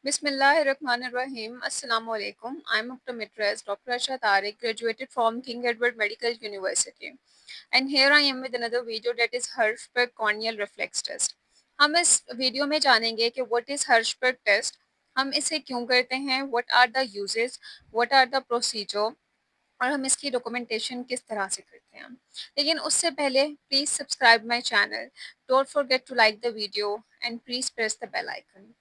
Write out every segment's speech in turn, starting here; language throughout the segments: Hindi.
Bismillahirrahmanirrahim. Assalamu alaikum. I'm optometrist Dr. Asha Tariq, graduated from King Edward Medical University. And here I am with another video that is Hirschberg corneal reflex test. हम इस वीडियो में जानेंगे कि what is Hirschberg test, हम इसे क्यों करते हैं, what are the uses, what are the procedure और हम इसकी डॉक्यूमेंटेशन किस तरह से करते हैं। लेकिन उससे पहले please subscribe my channel, don't forget to like the video and please press the bell icon.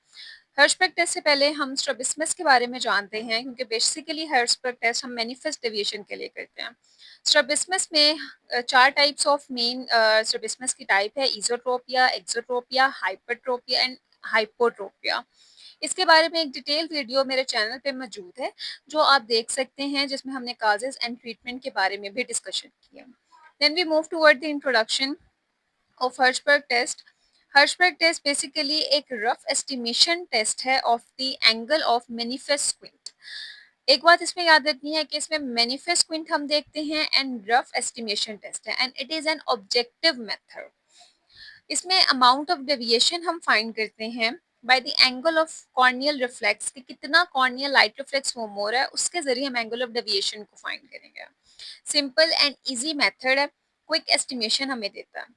Hirschberg test से पहले हम स्ट्रैबिस्मस के बारे में जानते हैं क्योंकि बेसिकली हर्शबर्ग टेस्ट हम मैनिफेस्ट डेविएशन के लिए करते हैं। स्ट्रैबिस्मस में चार टाइप्स ऑफ मेन स्ट्रैबिस्मस की टाइप है: इज़ोट्रोपिया, एक्सोट्रोपिया, हाइपरट्रोपिया एंड हाइपोट्रोपिया। इसके बारे में एक डिटेल वीडियो मेरे चैनल पे मौजूद है जो आप देख सकते हैं, जिसमें हमने काजेज एंड ट्रीटमेंट के बारे में भी डिस्कशन किया। Then we move toward the introduction of Hirschberg test. Hirschberg test basically एक रफ एस्टिमेशन टेस्ट है of the angle of manifest squint. एक बात इसमें याद रखनी है कि इसमें मैनिफेस्ट स्क्विंट हम देखते हैं एंड रफ एस्टिमेशन टेस्ट है and it is an objective method. इसमें अमाउंट ऑफ डेविएशन हम फाइंड करते हैं by the angle of corneal reflex कि कितना कॉर्नियल लाइट रिफ्लेक्स फॉर्म हो रहा है, उसके जरिए हम एंगल ऑफ डेविएशन को फाइंड करेंगे। सिंपल एंड इजी मेथड है, क्विक एस्टिमेशन हमें देता है।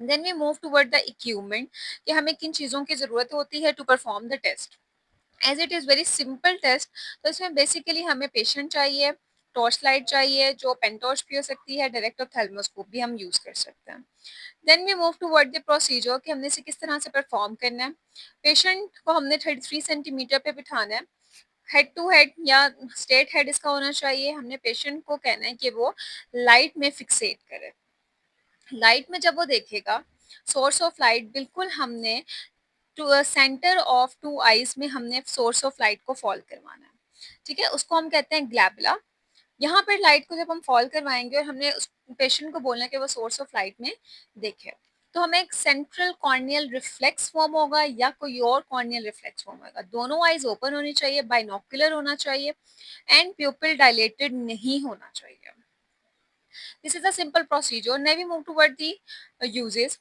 Then we move toward the equipment कि हमें किन चीज़ों की ज़रूरत होती है to perform the test. As it is very simple test, तो इसमें बेसिकली हमें पेशेंट चाहिए, टॉर्च लाइट चाहिए जो पेन टॉर्च भी हो सकती है, डायरेक्ट ऑप्थेल्मोस्कोप भी हम यूज़ कर सकते हैं। Then we move toward the procedure कि हमने इसे किस तरह से परफॉर्म करना है। पेशेंट को हमने 33 सेंटीमीटर पे बिठाना है, हेड टू हेड या स्ट्रेट हेड इसका होना चाहिए। हमने पेशेंट को कहना है कि वो लाइट में फिक्सेट करे। लाइट में जब वो देखेगा, सोर्स ऑफ लाइट बिल्कुल हमने to centre of two eyes में हमने सोर्स ऑफ लाइट को फॉल करवाना है। ठीक है, उसको हम कहते हैं ग्लैबुला। यहाँ पर लाइट को जब हम फॉल करवाएंगे और हमने उस पेशेंट को बोलना है कि वो सोर्स ऑफ लाइट में देखे, तो हमें एक सेंट्रल कॉर्नियल रिफ्लेक्स फॉर्म होगा या कोई और कॉर्नियल रिफ्लेक्स फॉर्म होगा। दोनों आईज ओपन होनी चाहिए, बाइनोकुलर होना चाहिए एंड प्यूपिल डायलेटेड नहीं होना चाहिए। This is a simple procedure. Now we move toward the uses.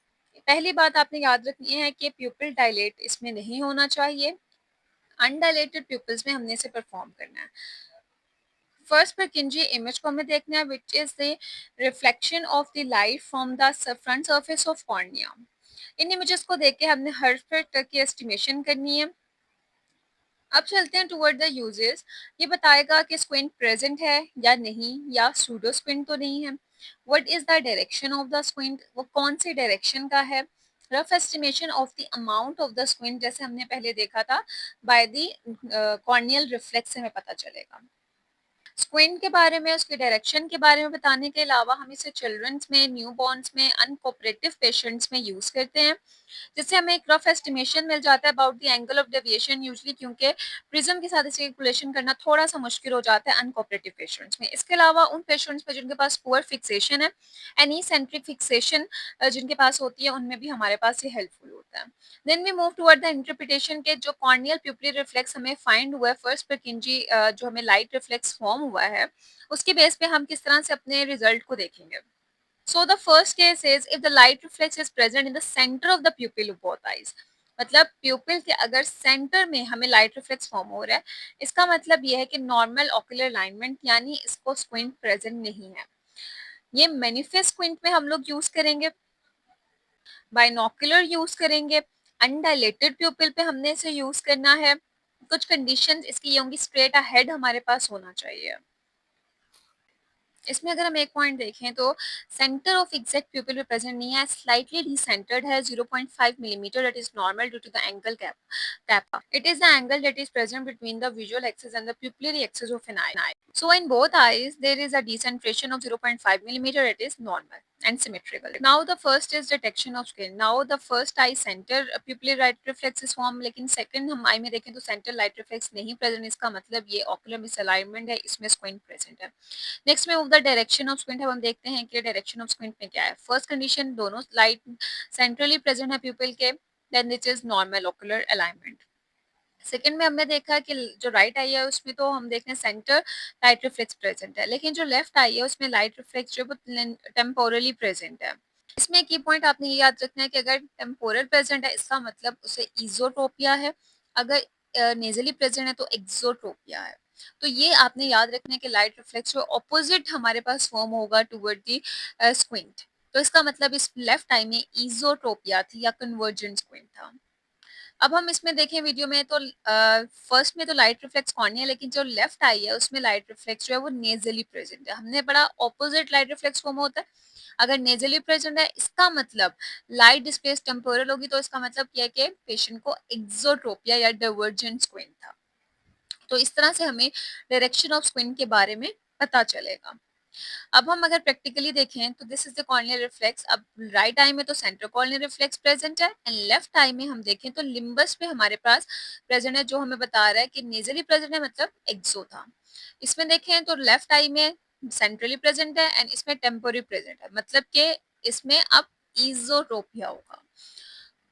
पहली बात आपने याद रखनी है कि प्यूपिल डायलेट इसमें नहीं होना चाहिए। अनडायलेटेड प्यूपिल्स में हमने इसे परफॉर्म करना है। फर्स्ट परकिंजी इमेज को हमें देखना है which is the reflection of the light from the front surface of cornea. In images को देख के हमने हर तक की एस्टिमेशन करनी है। अब चलते हैं टुवर्ड द यूजेस। ये बताएगा कि स्क्विंट प्रेजेंट है या नहीं, या सूडो स्क्विंट तो नहीं है। What is the direction of the squint, वो कौन सी डायरेक्शन का है। Rough estimation of the amount of the squint, जैसे हमने पहले देखा था बाय द कॉर्नियल रिफ्लेक्स से हमें पता चलेगा। स्क्विंट के बारे में, उसके डायरेक्शन के बारे में बताने के अलावा हम इसे चिल्ड्रंस में, न्यूबॉर्न्स में, अनकोऑपरेटिव पेशेंट्स में यूज करते हैं, जिससे हमें एक रफ एस्टिमेशन मिल जाता है about the angle of deviation usually, क्योंकि प्रिज्म के साथ इसे कैलकुलेशन करना थोड़ा सा मुश्किल हो जाता है अनकोऑपरेटिव पेशेंट्स में। इसके अलावा उन पेशेंट्स में जिनके पास पुअर फिक्सेशन है, एनी सेंट्रिक फिक्सेशन जिनके पास होती है, उनमें भी हमारे पास ये हेल्पफुल होता है। Then we move toward the interpretation के जो कॉर्नियल प्यूपिलर रिफ्लेक्स हमें फाइंड हुआ है, फर्स्ट परकिंजी जो हमें लाइट रिफ्लेक्स फॉर्म हुआ है, उसके बेस पे हम किस तरह से अपने रिजल्ट को देखेंगे। So the first case is if the light reflex is present in the center of the pupil of both eyes. मतलब प्यूपिल के अगर सेंटर में हमें लाइट रिफ्लेक्स फॉर्म हो रहा है, इसका मतलब ये है कि नॉर्मल ऑकुलर अलाइनमेंट यानी इसको स्क्विंट प्रेजेंट नहीं है। ये मैनिफेस्ट स्क्विंट में हम लोग यूज करेंगे, बाइनोकुलर यूज करेंगे, अनडायलेटेड प्यूपिल पे हमने इसे यूज करना है। कुछ कंडीशंस इसकी ये होंगी, स्ट्रेट अहेड हमारे पास होना चाहिए। इसमें अगर हम एक पॉइंट देखें तो सेंटर ऑफ एग्जैक्ट प्यूपिल में प्रेजेंट नहीं है, स्लाइटली डिसेंटर्ड है 0.5 millimetre, that is normal due to the angle kappa kappa. It is the angle that is present between the visual axis and the pupillary axis of an eye. So in both eyes there is a decentration of 0.5 millimeter, it is normal and symmetrical. Now the first is detection of skin. Now the first eye center pupillary light reflex is formed, लेकिन second हम eye में देखें तो center light reflex नहीं present, इसका मतलब ये ocular misalignment है, इसमें squint present है। नेक्स्ट में द डायरेक्शन ऑफ स्क्विंट है, हम देखते हैं कि डायरेक्शन ऑफ स्क्विंट में क्या है। फर्स्ट कंडीशन, दोनों लाइट सेंट्रली प्रेजेंट है प्यूपिल के, then this is normal ocular alignment. Second में हमने देखा कि जो राइट आई है उसमें तो हम देख रहे हैं सेंटर लाइट रिफ्लेक्स प्रेजेंट है, लेकिन जो लेफ्ट आई है उसमें लाइट रिफ्लेक्स जो टेम्पोरली प्रेजेंट है। इसमें की पॉइंट आपने ये याद रखना है कि अगर टेम्पोरल प्रेजेंट है, इसका मतलब उसे इजोट्रोपिया है। अगर नेजली प्रेजेंट है तो एक्सोट्रोपिया है। तो ये आपने याद रखना है कि लाइट रिफ्लेक्स जो ऑपोजिट हमारे पास फॉर्म होगा टुवर्ड दी स्क्विंट। तो इसका मतलब इस लेफ्ट आई में इजोट्रोपिया थी या कन्वर्जेंट स्क्विंट था। अब हम इसमें देखें वीडियो में तो फर्स्ट में तो लाइट रिफ्लेक्स कॉर्निया, लेकिन जो लेफ्ट आई है उसमें लाइट रिफ्लेक्स जो है वो नेजली प्रेजेंट है। हमने बड़ा ऑपोजिट लाइट रिफ्लेक्स फॉर्म होता है। अगर नेजली प्रेजेंट है इसका मतलब लाइट डिस्प्लेस टेम्पोरल होगी, तो इसका मतलब क्या है कि पेशेंट को एक्सोट्रोपिया या डाइवर्जेंट स्क्विंट था। तो इस तरह से हमें डायरेक्शन ऑफ स्क्विंट के बारे में पता चलेगा। अब हम अगर प्रैक्टिकली देखें तो this is the corneal reflex. अब राइट आई में तो सेंट्रो कॉर्नियल रिफ्लेक्स प्रेजेंट है एंड लेफ्ट आई में हम देखें तो लिम्बस पे हमारे पास प्रेजेंट है, जो हमें बता रहा है कि नेजली प्रेजेंट है मतलब एक्सो था। इसमें देखें तो लेफ्ट आई में सेंट्रली प्रेजेंट है एंड इसमें टेम्पोररी प्रेजेंट है, मतलब कि इसमें अब इजोट्रोपिया होगा।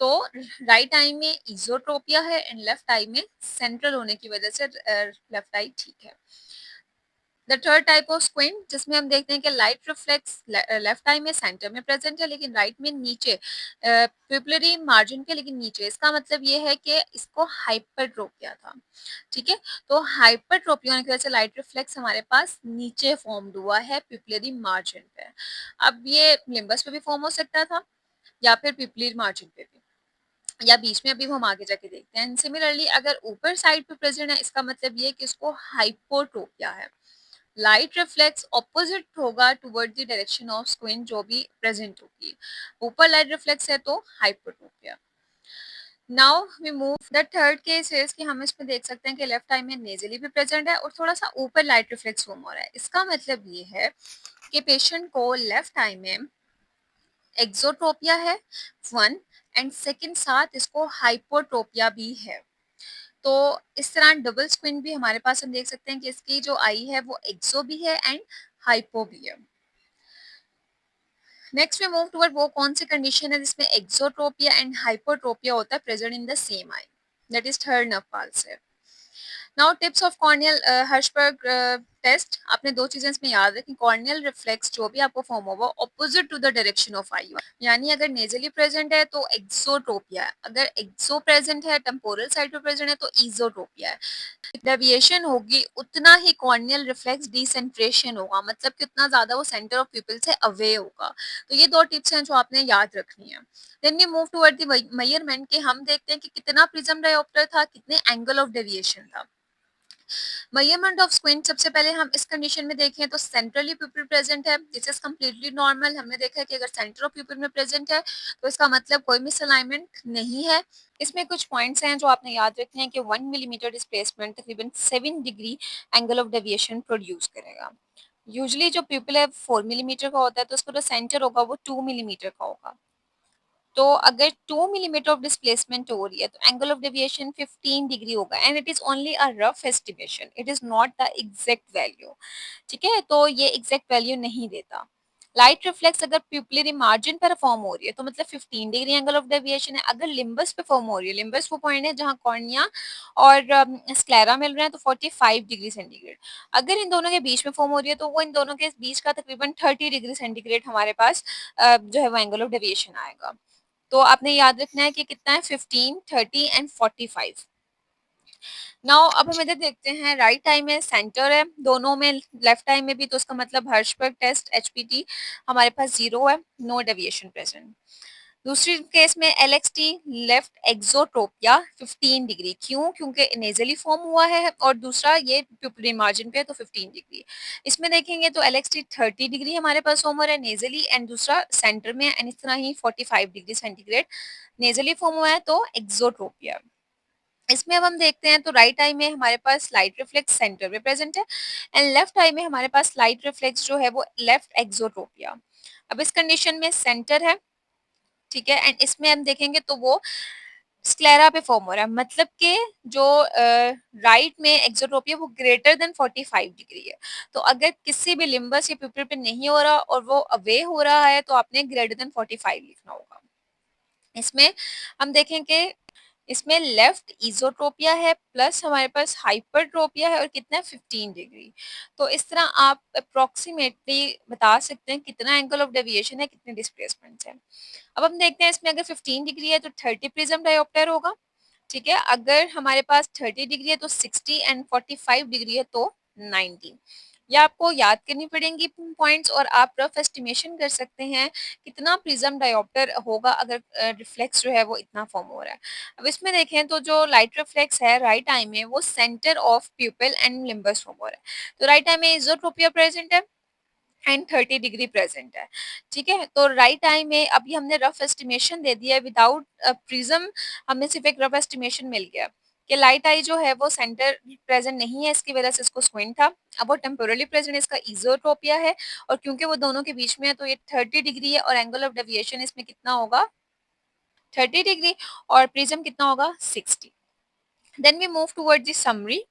तो राइट आई में इजोट्रोपिया है एंड लेफ्ट आई में सेंट्रल होने की वजह से लेफ्ट आई ठीक है। The third type of squint जिसमें हम देखते हैं कि लाइट रिफ्लेक्स लेफ्ट आई में सेंटर में प्रेजेंट है लेकिन राइट में नीचे पिपलरी मार्जिन के लेकिन नीचे। इसका मतलब ये है कि इसको हाइपरट्रोपिया था। ठीक है, तो हाइपरट्रोपिया होने की वजह से लाइट रिफ्लेक्स हमारे पास नीचे फॉर्म हुआ है पिपलरी मार्जिन पे। अब ये लिम्बस पे भी फॉर्म हो सकता था या फिर पिपलरी मार्जिन पे भी, या बीच में अभी हम आगे जाके देखते हैं। सिमिलरली अगर ऊपर साइड पे प्रेजेंट है इसका मतलब ये है कि इसको हाइपोट्रोपिया है। लाइट रिफ्लेक्स ऑपोजिट होगा toward the direction of squint जो भी प्रेजेंट होगी। ऊपर लाइट रिफ्लेक्स है तो hypotropia. Now we move the third case is कि हम इसमें देख सकते हैं कि लेफ्ट आई में नेजली भी प्रेजेंट है और थोड़ा सा ऊपर लाइट रिफ्लेक्स फॉर्म हो रहा है। इसका मतलब ये है कि पेशेंट को लेफ्ट आई में एक्सोट्रोपिया है वन एंड सेकंड साथ इसको हाइपोट्रोपिया भी है। तो इस तरह डबल स्क्विन भी हमारे पास हम देख सकते हैं कि इसकी जो आई है वो एक्सो भी है एंड हाइपो भी है। नेक्स्ट में मूव टुवर्ड वो कौन सी कंडीशन है जिसमें एक्सोट्रोपिया एंड हाइपोट्रोपिया होता है present in the same eye, that is third nerve palsy. Now tips of corneal Hirschberg test. आपने दो चीजें इसमें याद रखें। कॉर्नियल रिफ्लेक्स जो भी आपको फॉर्म होगा opposite to the direction of eye, यानी अगर नेजली प्रेजेंट है तो एक्सोट्रोपिया है, अगर एक्सो प्रेजेंट है टेम्पोरल साइड पे प्रेजेंट है तो इजोट्रोपिया है। डेविएशन होगी उतना ही कॉर्नियल रिफ्लेक्स डिसेंट्रेशन होगा, मतलब कि उतना ज्यादा वो सेंटर ऑफ पीपल से अवे होगा। तो ये दो टिप्स हैं जो आपने याद रखनी है। Then we move toward the measurement के हम देखते हैं कि कितना प्रिज्म डायोप्टर था, कितने एंगल ऑफ डेविएशन था। मेजरमेंट ऑफ स्क्विंट सबसे पहले हम इस कंडीशन में देखें तो सेंट्रली प्यूपिल प्रेजेंट है, दिस इज कम्प्लीटली नॉर्मल। हमने देखा है कि अगर सेंटर ऑफ प्यूपिल में प्रेजेंट है तो इसका मतलब कोई मिसअलाइनमेंट नहीं है। इसमें कुछ पॉइंट्स हैं जो आपने याद रखने हैं कि 1 मिलीमीटर डिस्प्लेसमेंट तकरीबन 7 degree angle of deviation produce करेगा। यूजुअली जो प्यूपिल है 4 मिलीमीटर का होता है तो उसका जो सेंटर होगा वो 2 मिलीमीटर का होगा। तो अगर 2 मिलीमीटर ऑफ डिस्प्लेसमेंट हो रही है तो एंगल ऑफ डेविएशन 15 डिग्री होगा and it is only a rough estimation, it is not the exact value. ठीक है, तो ये एग्जैक्ट वैल्यू नहीं देता। लाइट रिफ्लेक्स अगर प्यूपिलरी मार्जिन पर फॉर्म हो रही है तो मतलब 15 डिग्री एंगल ऑफ डेविएशन है। अगर लिम्बस पे फॉर्म हो रही है, लिम्बस वो पॉइंट है जहां कॉर्निया और स्क्लेरा मिल रहे हैं, तो 45 डिग्री सेंटीग्रेड। अगर इन दोनों के बीच में फॉर्म हो रही है तो वो इन दोनों के बीच का तकरीबन 30 डिग्री सेंटीग्रेड हमारे पास जो है वो एंगल ऑफ डेविएशन आएगा। तो आपने याद रखना है कि कितना है 15, 30 एंड 45। नाउ अब हम इधर देखते हैं राइट आई में सेंटर है दोनों में, लेफ्ट आई में भी, तो उसका मतलब हर्शबर्ग टेस्ट एचपीटी हमारे पास 0 है, नो डेविएशन प्रेजेंट। दूसरी केस में एलएक्सटी लेफ्ट एक्सोट्रोपिया 15 डिग्री, क्यों? क्योंकि नेजली फॉर्म हुआ है और दूसरा ये प्यूपिलरी मार्जिन पे है तो 15 डिग्री। इसमें देखेंगे तो एलएक्सटी 30 डिग्री हमारे पास फॉर्म हो रहा है नेजली एंड दूसरा सेंटर में एंड इस तरह ही 45 डिग्री सेंटीग्रेड नेजली फॉर्म हुआ है तो एक्सोट्रोपिया। इसमें अब हम देखते हैं तो राइट आई में हमारे पास लाइट रिफ्लेक्स सेंटर में प्रेजेंट है एंड लेफ्ट आई में हमारे पास लाइट रिफ्लेक्स जो है वो लेफ्ट एक्सोट्रोपिया। अब इस कंडीशन में सेंटर है, ठीक है, एंड इसमें हम देखेंगे तो वो स्क्लेरा पे फॉर्म हो रहा है, मतलब कि जो राइट में एक्सोट्रोपिया वो ग्रेटर देन 45 डिग्री है। तो अगर किसी भी लिम्बस या प्यूपिल पे नहीं हो रहा और वो अवे हो रहा है तो आपने ग्रेटर देन 45 लिखना होगा। इसमें हम देखें कि इसमें लेफ्ट इजोट्रोपिया है प्लस हमारे पास हाइपरट्रोपिया है और कितना है 15 डिग्री। तो इस तरह आप अप्रोक्सीमेटली बता सकते हैं कितना एंगल ऑफ डेविएशन है, कितने डिस्प्लेसमेंट है। अब हम देखते हैं इसमें अगर 15 डिग्री है तो 30 प्रिज्म डायोप्टर होगा ठीक है, अगर हमारे पास 30 डिग्री है तो 60 एंड 45 डिग्री है तो 90। ये आपको याद करनी पड़ेंगी पॉइंट्स, और आप रफ एस्टिमेशन कर सकते हैं कितना प्रिज्म डायोप्टर होगा अगर रिफ्लेक्स जो है वो इतना फॉर्म हो रहा है। अब इसमें देखें तो जो लाइट रिफ्लेक्स है राइट आई में वो centre of pupil and limbus form हो रहा है। तो राइट आई में इजोट्रोपिया प्रेजेंट है एंड 30 डिग्री प्रेजेंट है। ठीक है, तो राइट आई में अभी हमने रफ एस्टिमेशन दे दिया है विदाउट प्रिज्म। हमें सिर्फ एक रफ एस्टिमेशन मिल गया कि लाइट आई जो है वो सेंटर प्रेजेंट नहीं है, इसकी वजह से इसको स्क्विंट था। अब वो टेम्पोरली प्रेजेंट, इसका इजोट्रोपिया है, और क्योंकि वो दोनों के बीच में है तो ये 30 डिग्री है, और एंगल ऑफ डेविएशन इसमें कितना होगा 30 डिग्री, और प्रिज्म कितना होगा 60। Then we move toward the summary.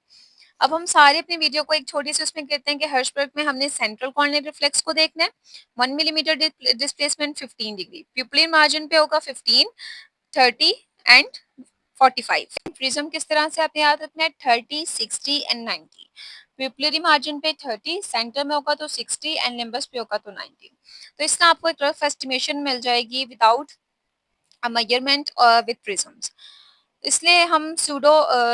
अब हम सारे अपनी वीडियो को एक छोटी सी उसमें कहते हैं कि हर्शबर्ग में हमने सेंट्रल कॉर्नियल रिफ्लेक्स को देखना है। 1 मिलीमीटर डिस्प्लेसमेंट 15 डिग्री, प्यूपिल मार्जिन पे होगा 15, 30 एंड 45। प्रिज्म किस तरह से आपने याद रखना है 30, 60 एंड 90। प्यूपिलरी मार्जिन पे 30, सेंटर में होगा तो 60 एंड लिम्बस पे होगा तो 90। तो इससे आपको एक रफ एस्टिमेशन मिल जाएगी without a measurement with prisms. इसलिए हम सूडो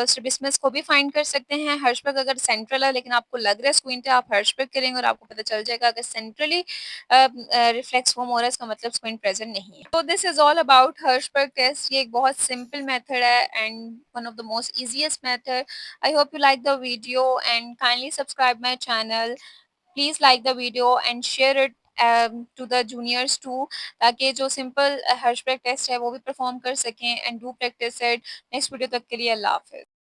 स्ट्रैबिस्मस को भी फाइंड कर सकते हैं। हर्शबर्ग अगर सेंट्रल है लेकिन आपको लग रहा है स्क्विंट है, आप हर्शबर्ग करेंगे और आपको पता चल जाएगा अगर सेंट्रली रिफ्लेक्स फॉर्म हो रहा है इसका मतलब स्क्विंट प्रेजेंट नहीं है। तो this is all about Hirschberg test. ये एक बहुत सिंपल मेथड है and one of the most easiest method. I hope you like the video and kindly subscribe my channel. Please like the video and share it to the juniors too, ताकि जो सिंपल हर्शबर्ग टेस्ट है वो भी परफॉर्म कर सकें। And do practice it. Next video तक के लिए अल्लाह हाफिज।